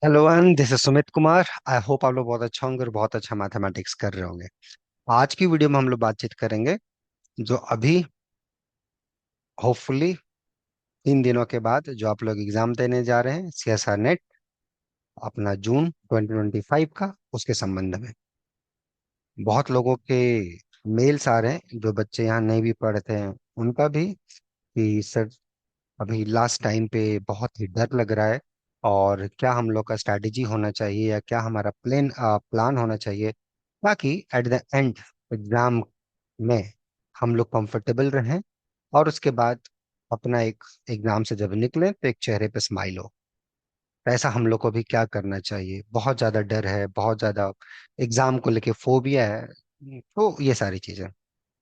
Hello and this is Sumit Kumar. I hope आप लोग बहुत अच्छा होंगे और बहुत अच्छा मैथमेटिक्स कर रहे होंगे। आज की वीडियो में हम लोग बातचीत करेंगे जो अभी होपफुली 3 दिनों के बाद जो आप लोग एग्जाम देने जा रहे हैं सीएसआर नेट अपना जून 2025 का उसके संबंध में बहुत लोगों के मेल्स आ रहे हैं। जो बच्चे यहाँ नहीं भी पढ़ते हैं उनका भी कि सर अभी लास्ट टाइम पे बहुत ही डर लग रहा है और क्या हम लोग का स्ट्रैटेजी होना चाहिए या क्या हमारा प्लान होना चाहिए ताकि एट द एंड एग्जाम में हम लोग कंफर्टेबल रहें और उसके बाद अपना एक एग्जाम से जब निकलें तो एक चेहरे पे स्माइल हो। तो ऐसा हम लोग को भी क्या करना चाहिए? बहुत ज्यादा डर है, बहुत ज्यादा एग्जाम को लेके फोबिया है। तो ये सारी चीजें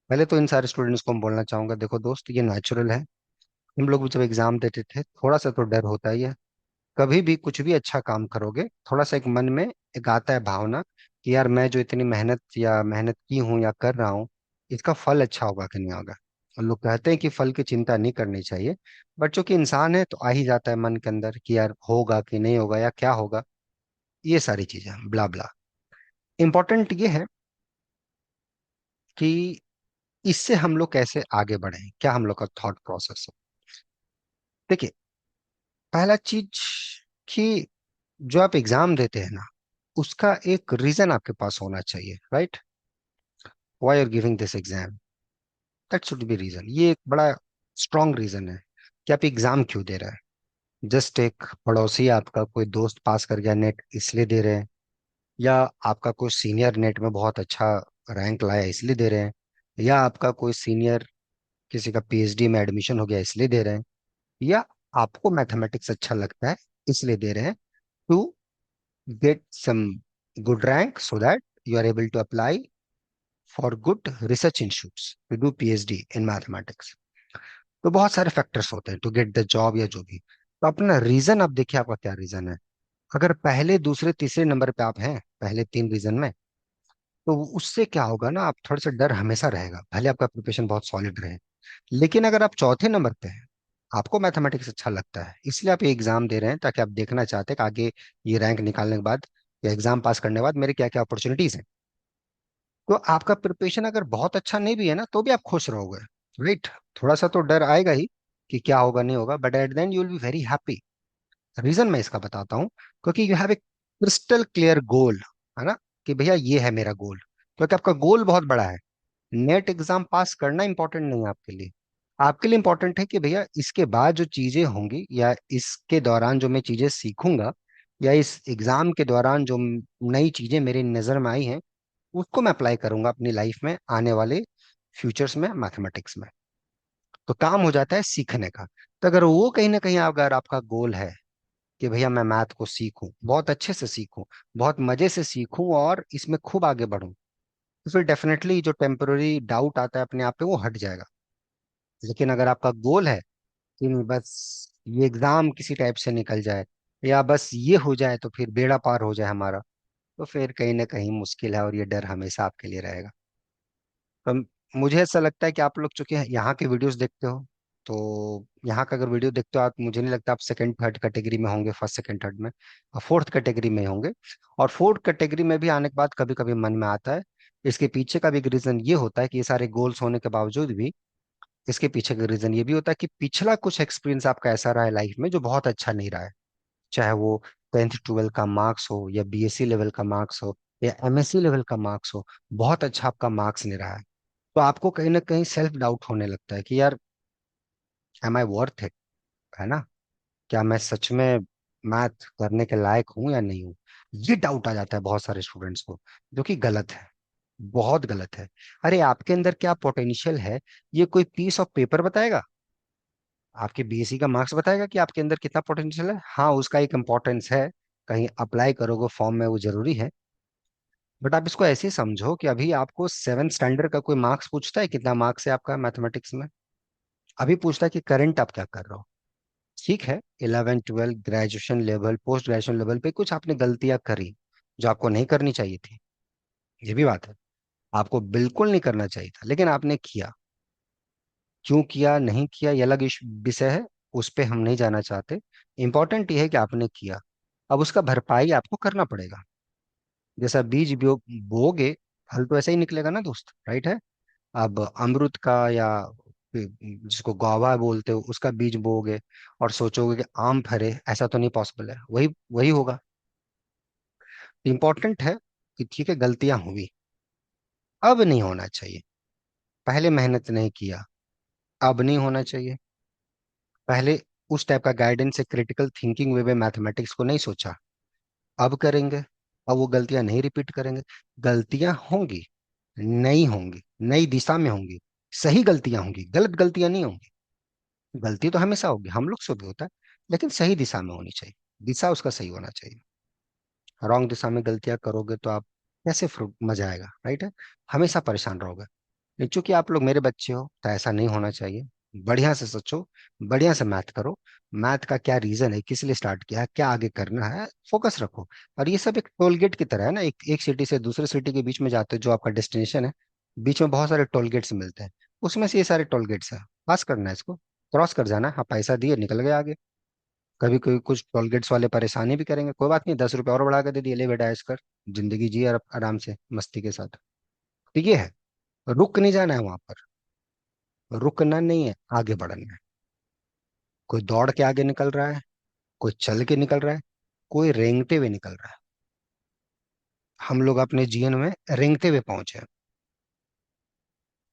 पहले तो इन सारे स्टूडेंट्स को मैं बोलना चाहूंगा, देखो दोस्त, ये नेचुरल है। हम लोग भी जब एग्जाम देते थे थोड़ा सा तो डर होता ही है। कभी भी कुछ भी अच्छा काम करोगे थोड़ा सा एक मन में एक आता है भावना कि यार मैं जो इतनी मेहनत की हूँ या कर रहा हूँ इसका फल अच्छा होगा कि नहीं होगा। और लोग कहते हैं कि फल की चिंता नहीं करनी चाहिए, बट चूंकि इंसान है तो आ ही जाता है मन के अंदर कि यार होगा कि नहीं होगा या क्या होगा। ये सारी चीजें ब्ला ब्ला। इंपॉर्टेंट ये है कि इससे हम लोग कैसे आगे बढ़े, क्या हम लोग का थॉट प्रोसेस है। देखिए, पहला चीज कि जो आप एग्जाम देते हैं ना उसका एक रीजन आपके पास होना चाहिए, right? Why are giving this exam, that should be reason. ये एक बड़ा स्ट्रांग रीजन है कि आप एग्जाम क्यों दे रहे हैं। जस्ट एक पड़ोसी आपका कोई दोस्त पास कर गया नेट इसलिए दे रहे हैं, या आपका कोई सीनियर नेट में बहुत अच्छा रैंक लाया इसलिए दे रहे हैं, या आपका कोई सीनियर किसी का पीएचडी में एडमिशन हो गया इसलिए दे रहे हैं, या आपको मैथमेटिक्स अच्छा लगता है इसलिए दे रहे हैं to get some good rank so that you are able to apply for good research institutes to do PhD in mathematics। तो बहुत सारे फैक्टर्स होते हैं टू गेट द जॉब या जो भी। तो अपना रीजन आप देखिए, आपका क्या रीजन है। अगर पहले दूसरे तीसरे नंबर पे आप हैं, पहले 3 रीजन में, तो उससे क्या होगा ना, आप थोड़ा सा डर हमेशा रहेगा भले आपका प्रिपरेशन बहुत सॉलिड रहे। लेकिन अगर आप चौथे नंबर पे हैं, आपको मैथमेटिक्स अच्छा लगता है इसलिए आप ये एग्जाम दे रहे हैं ताकि आप देखना चाहते हैं कि आगे ये रैंक निकालने के बाद या एग्जाम पास करने के बाद मेरे क्या क्या अपॉर्चुनिटीज हैं। तो आपका प्रिपरेशन अगर बहुत अच्छा नहीं भी है ना तो भी आप खुश रहोगे, राइट? थोड़ा सा तो डर आएगा ही कि क्या होगा नहीं होगा, but at the end you will be very happy. Reason मैं इसका बताता हूँ, क्योंकि you have a crystal clear goal, है ना, कि भैया ये है मेरा गोल। क्योंकि आपका गोल बहुत बड़ा है। नेट एग्जाम पास करना इंपॉर्टेंट नहीं है आपके लिए। आपके लिए इंपॉर्टेंट है कि भैया इसके बाद जो चीजें होंगी या इसके दौरान जो मैं चीजें सीखूंगा या इस एग्जाम के दौरान जो नई चीजें मेरी नजर में आई हैं उसको मैं अप्लाई करूंगा अपनी लाइफ में आने वाले फ्यूचर्स में मैथमेटिक्स में। तो काम हो जाता है सीखने का। तो अगर वो कहीं ना कहीं अगर आपका गोल है कि भैया मैं मैथ को सीखूं, बहुत अच्छे से सीखूं, बहुत मजे से सीखूं और इसमें खूब आगे बढ़ूं, तो फिर डेफिनेटली जो टेम्पररी डाउट आता है अपने आप पे वो हट जाएगा। लेकिन अगर आपका गोल है कि नहीं, बस ये एग्जाम किसी टाइप से निकल जाए या बस ये हो जाए तो फिर बेड़ा पार हो जाए हमारा, तो फिर कहीं ना कहीं मुश्किल है और ये डर हमेशा आपके लिए रहेगा। तो मुझे ऐसा लगता है कि आप लोग चूंकि यहाँ के वीडियोस देखते हो, तो यहाँ का अगर वीडियो देखते हो आप, मुझे नहीं लगता आप सेकंड थर्ड कैटेगरी में होंगे, फर्स्ट सेकंड थर्ड में, और फोर्थ कैटेगरी में होंगे। और फोर्थ कैटेगरी में भी आने के बाद कभी कभी मन में आता है, इसके पीछे का भी एक रीजन ये होता है कि ये सारे गोल्स होने के बावजूद भी इसके पीछे का रीजन ये भी होता है कि पिछला कुछ एक्सपीरियंस आपका ऐसा रहा है लाइफ में जो बहुत अच्छा नहीं रहा है। चाहे वो 10th 12th का मार्क्स हो या बीएससी लेवल का मार्क्स हो या एमएससी लेवल का मार्क्स हो, बहुत अच्छा आपका मार्क्स नहीं रहा है। तो आपको कहीं ना कहीं सेल्फ डाउट होने लगता है कि यार एम आई वर्थ इट, है ना, क्या मैं सच में मैथ करने के लायक हूं या नहीं हूं। ये डाउट आ जाता है बहुत सारे स्टूडेंट्स को, जो कि गलत है, बहुत गलत है। अरे आपके अंदर क्या पोटेंशियल है, ये कोई पीस ऑफ पेपर बताएगा? आपके बीएससी का मार्क्स बताएगा कि आपके अंदर कितना पोटेंशियल है? हाँ, उसका एक इम्पोर्टेंस है, कहीं अप्लाई करोगे फॉर्म में वो जरूरी है। बट आप इसको ऐसे ही समझो कि अभी आपको 7th स्टैंडर्ड का कोई मार्क्स पूछता है कितना मार्क्स है आपका मैथमेटिक्स में? अभी पूछता है कि करंट आप क्या कर रहे हो। ठीक है, 11th 12th graduation level post graduation level पे कुछ आपने गलतियां करी जो आपको नहीं करनी चाहिए थी, ये भी बात है। आपको बिल्कुल नहीं करना चाहिए था लेकिन आपने किया। क्यों किया नहीं किया ये अलग विषय है, उस पे हम नहीं जाना चाहते। इंपॉर्टेंट ये है कि आपने किया। अब उसका भरपाई आपको करना पड़ेगा। जैसा बीज बोगे, फल तो ऐसे ही निकलेगा ना दोस्त, राइट है। अब अमरूद का या जिसको गुआवा बोलते हो उसका बीज बोओगे और सोचोगे कि आम फरे, ऐसा तो नहीं पॉसिबल है, वही वही होगा। इंपॉर्टेंट है कि ठीक है गलतियां हुई, अब नहीं होना चाहिए। पहले मेहनत नहीं किया, अब नहीं होना चाहिए। पहले उस टाइप का गाइडेंस से क्रिटिकल थिंकिंग वे में मैथमेटिक्स को नहीं सोचा, अब करेंगे। अब वो गलतियां नहीं रिपीट करेंगे। गलतियां होंगी, नहीं होंगी, नई दिशा में होंगी। सही गलतियां होंगी, गलत गलतियां नहीं होंगी। गलती तो हमेशा होगी, हम लोग से भी होता है, लेकिन सही दिशा में होनी चाहिए। दिशा उसका सही होना चाहिए। रॉन्ग दिशा में गलतियां करोगे तो आप कैसे फ्रूट मजा आएगा, राइट है। हमेशा परेशान रहोगे। नहीं, चूंकि आप लोग मेरे बच्चे हो तो ऐसा नहीं होना चाहिए। बढ़िया से सोचो, बढ़िया से मैथ करो। मैथ का क्या रीजन है, किस लिए स्टार्ट किया है, क्या आगे करना है, फोकस रखो। और ये सब एक टोल गेट की तरह है ना, एक सिटी से दूसरे सिटी के बीच में जाते हो, जो आपका डेस्टिनेशन है, बीच में बहुत सारे टोल गेट्स मिलते हैं। उसमें से ये सारे टोल गेट्स है, पास करना है इसको, क्रॉस कर जाना है। हाँ, पैसा दिए निकल गए आगे। कभी कोई कुछ टोल गेट्स वाले परेशानी भी करेंगे, कोई बात नहीं, 10 रुपये और बढ़ा कर दे दिए, ले बेटा ऐश कर, जिंदगी जी आराम से मस्ती के साथ। तो ये है, रुक नहीं जाना है वहां पर। रुकना नहीं है, आगे बढ़ना है। कोई दौड़ के आगे निकल रहा है, कोई चल के निकल रहा है, कोई रेंगते हुए निकल रहा है। हम लोग अपने जीवन में रेंगते हुए पहुंचे हैं,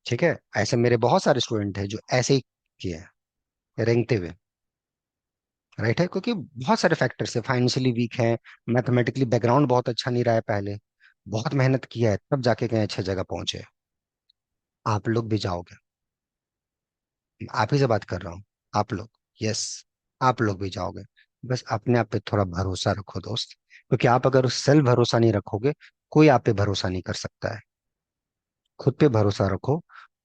ठीक है। ऐसे मेरे बहुत सारे स्टूडेंट हैं जो ऐसे ही किए हैं, रेंगते हुए, राइट है। क्योंकि बहुत सारे फैक्टर्स है, फाइनेंशियली वीक है, मैथमेटिकली बैकग्राउंड बहुत अच्छा नहीं रहा है पहले, बहुत मेहनत किया है तब जाके कहीं अच्छे जगह पहुंचे। आप लोग भी जाओगे। आप ही से बात कर रहा हूँ। आप लोग, यस, आप लोग भी जाओगे। बस अपने आप पे थोड़ा भरोसा रखो दोस्त, क्योंकि आप अगर सेल्फ भरोसा नहीं रखोगे, कोई आप पे भरोसा नहीं कर सकता है। खुद पे भरोसा रखो,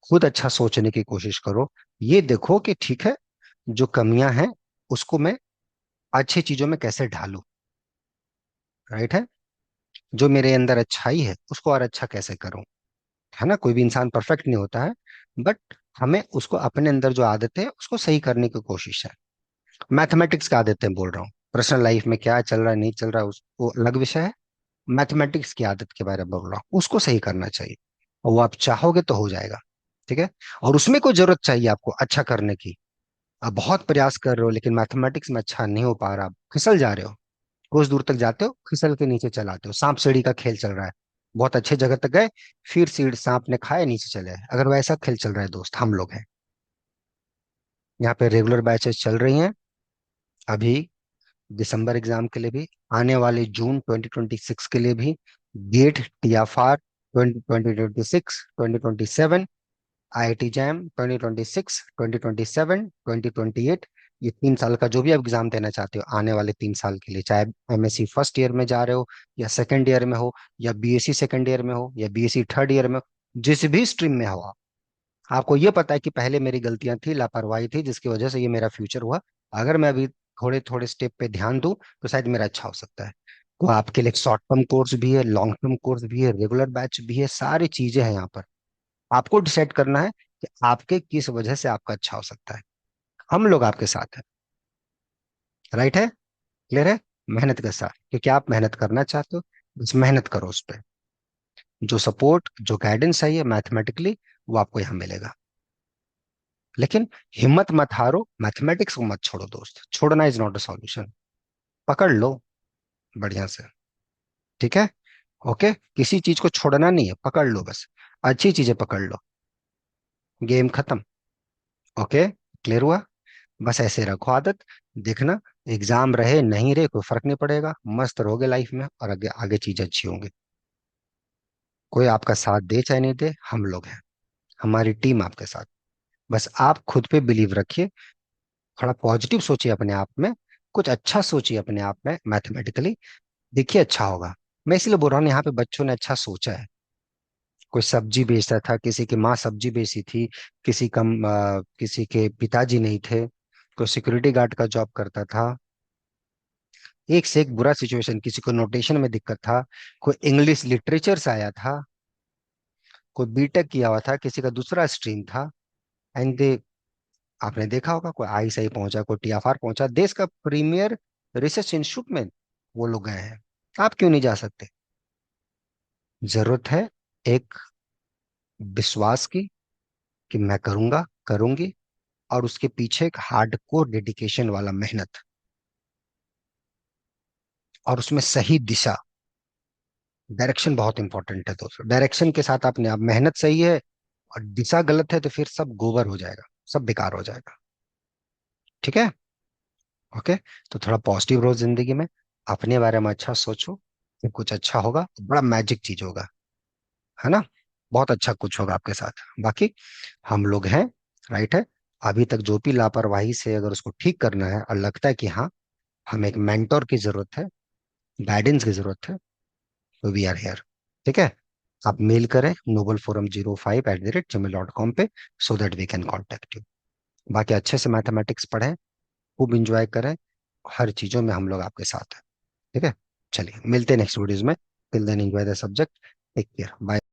खुद अच्छा सोचने की कोशिश करो। ये देखो कि ठीक है, जो कमियां हैं उसको मैं अच्छी चीजों में कैसे ढालूं, राइट है। जो मेरे अंदर अच्छाई है उसको और अच्छा कैसे करूं, है ना। कोई भी इंसान परफेक्ट नहीं होता है, बट हमें उसको अपने अंदर जो आदत है उसको सही करने की कोशिश है। मैथमेटिक्स का आदतें बोल रहा हूँ, पर्सनल लाइफ में क्या चल रहा है नहीं चल रहा है उसको अलग विषय है। मैथमेटिक्स की आदत के बारे में बोल रहा हूँ, उसको सही करना चाहिए। और वो आप चाहोगे तो हो जाएगा, ठीक है। और उसमें कोई जरूरत चाहिए आपको अच्छा करने की। आप बहुत प्रयास कर रहे हो लेकिन मैथमेटिक्स में अच्छा नहीं हो पा रहा, आप फिसल जा रहे हो, कुछ दूर तक जाते हो फिसल के नीचे चले आते हो, सांप सीढ़ी का खेल चल रहा है। बहुत अच्छे जगह तक गए, फिर सीढ़ सांप ने खाया, नीचे चले आए। अगर वैसा खेल चल रहा है दोस्त, हम लोग हैं यहाँ पे, रेगुलर बैचेस चल रही हैं अभी, दिसंबर एग्जाम के लिए भी, आने वाले जून 2026 के लिए भी, गेट, टीएफआर 2026, 2027, आईआईटी जैम 2026, 2027, 2028। ये 3 साल का जो भी आप एग्जाम देना चाहते हो आने वाले 3 साल के लिए, चाहे एमएससी फर्स्ट ईयर में जा रहे हो, या सेकंड ईयर में हो, या बीएससी सेकंड ईयर में हो, या बीएससी थर्ड ईयर में हो, जिस भी स्ट्रीम में हो आप, आपको ये पता है कि पहले मेरी गलतियां थी, लापरवाही थी, जिसकी वजह से ये मेरा फ्यूचर हुआ। अगर मैं अभी थोड़े थोड़े स्टेप पे ध्यान दूं तो शायद मेरा अच्छा हो सकता है। तो आपके लिए शॉर्ट टर्म कोर्स भी है, लॉन्ग टर्म कोर्स भी है, रेगुलर बैच भी है, सारी चीजें हैं यहाँ पर। आपको डिसाइड करना है कि आपके किस वजह से आपका अच्छा हो सकता है। हम लोग आपके साथ हैं, राइट है, क्लियर है। मेहनत के साथ, क्योंकि आप मेहनत करना चाहते हो, बस मेहनत करो उस पर। जो सपोर्ट, जो गाइडेंस चाहिए मैथमेटिकली, वो आपको यहाँ मिलेगा। लेकिन हिम्मत मत हारो, मैथमेटिक्स को मत छोड़ो दोस्त, छोड़ना इज नॉट अ सॉल्यूशन। पकड़ लो बढ़िया से, ठीक है। ओके, किसी चीज को छोड़ना नहीं है, पकड़ लो बस, अच्छी चीजें पकड़ लो, गेम खत्म। ओके, क्लियर हुआ। बस ऐसे रखो आदत, देखना, एग्जाम रहे नहीं रहे कोई फर्क नहीं पड़ेगा, मस्त रहोगे लाइफ में, और आगे आगे चीजें अच्छी होंगी। कोई आपका साथ दे चाहे नहीं दे, हम लोग हैं, हमारी टीम आपके साथ। बस आप खुद पे बिलीव रखिए, थोड़ा पॉजिटिव सोचिए अपने आप में, कुछ अच्छा सोचिए अपने आप में मैथमेटिकली, देखिए अच्छा होगा। मैं इसलिए बोल रहा हूँ यहाँ पे बच्चों ने अच्छा सोचा है। कोई सब्जी बेचता था, किसी की माँ सब्जी बेची थी, किसी के पिताजी नहीं थे, कोई सिक्योरिटी गार्ड का जॉब करता था, एक से एक बुरा सिचुएशन, किसी को नोटेशन में दिक्कत था, कोई इंग्लिश लिटरेचर से आया था, कोई बीटेक किया हुआ था, किसी का दूसरा स्ट्रीम था, एंड दे, आपने देखा होगा कोई आई सही पहुंचा, कोई टीएफआर पहुंचा, देश का प्रीमियर रिसर्च इंस्टीट्यूट में, वो लोग गए हैं, आप क्यों नहीं जा सकते? जरूरत है एक विश्वास की, कि मैं करूंगा, करूंगी, और उसके पीछे एक हार्डकोर डेडिकेशन वाला मेहनत, और उसमें सही दिशा। डायरेक्शन बहुत इंपॉर्टेंट है दोस्तों। डायरेक्शन के साथ आपने, आप मेहनत सही है और दिशा गलत है, तो फिर सब गोबर हो जाएगा, सब बेकार हो जाएगा। ठीक है। ओके। तो थोड़ा पॉजिटिव रहो जिंदगी में, अपने बारे में अच्छा सोचो, कि कुछ अच्छा होगा, बड़ा मैजिक चीज होगा, है ना? बहुत अच्छा कुछ होगा आपके साथ। बाकी हम लोग हैं, राइट है। अभी तक जो भी लापरवाही से अगर उसको ठीक करना है और लगता है कि हाँ, हमें एक मेंटोर की जरूरत है, गाइडेंस की जरूरत है, तो वी आर हेयर। ठीक है। आप मेल करें novelforum05@gmail.com पे, so that we can contact you. बाकी अच्छे से मैथमेटिक्स पढ़ें, खूब इंजॉय करें, हर चीजों में हम लोग आपके साथ हैं। ठीक है। चलिए मिलते हैं नेक्स्ट वीडियोज में। Till then enjoy the subject. Take care, bye.